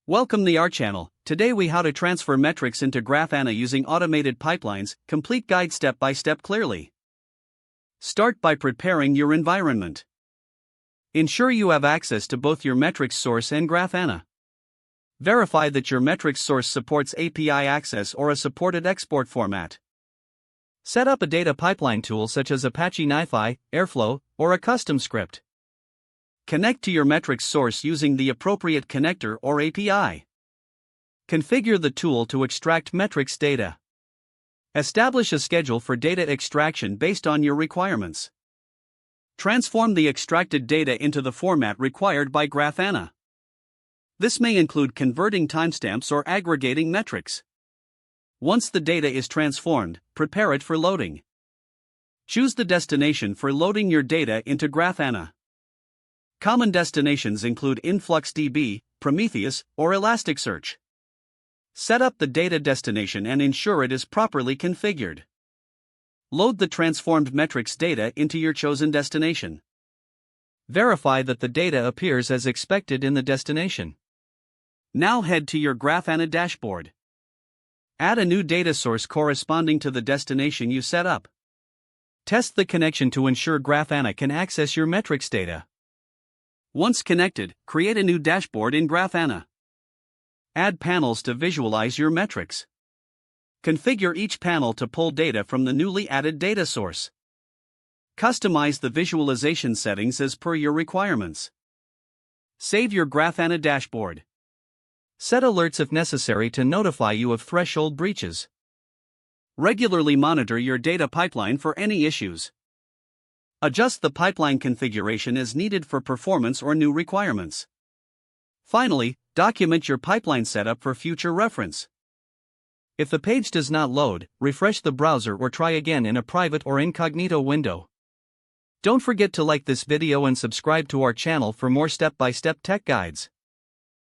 Welcome to our channel. Today we how to transfer metrics into Grafana using automated pipelines. Complete guide step by step clearly. Start by preparing your environment. Ensure you have access to both your metrics source and Grafana. Verify that your metrics source supports API access or a supported export format. Set up a data pipeline tool such as Apache NiFi, Airflow, or a custom script. Connect to your metrics source using the appropriate connector or API. Configure the tool to extract metrics data. Establish a schedule for data extraction based on your requirements. Transform the extracted data into the format required by Grafana. This may include converting timestamps or aggregating metrics. Once the data is transformed, prepare it for loading. Choose the destination for loading your data into Grafana. Common destinations include InfluxDB, Prometheus, or Elasticsearch. Set up the data destination and ensure it is properly configured. Load the transformed metrics data into your chosen destination. Verify that the data appears as expected in the destination. Now head to your Grafana dashboard. Add a new data source corresponding to the destination you set up. Test the connection to ensure Grafana can access your metrics data. Once connected, create a new dashboard in Grafana. Add panels to visualize your metrics. Configure each panel to pull data from the newly added data source. Customize the visualization settings as per your requirements. Save your Grafana dashboard. Set alerts if necessary to notify you of threshold breaches. Regularly monitor your data pipeline for any issues. Adjust the pipeline configuration as needed for performance or new requirements. Finally, document your pipeline setup for future reference. If the page does not load, refresh the browser or try again in a private or incognito window. Don't forget to like this video and subscribe to our channel for more step-by-step tech guides.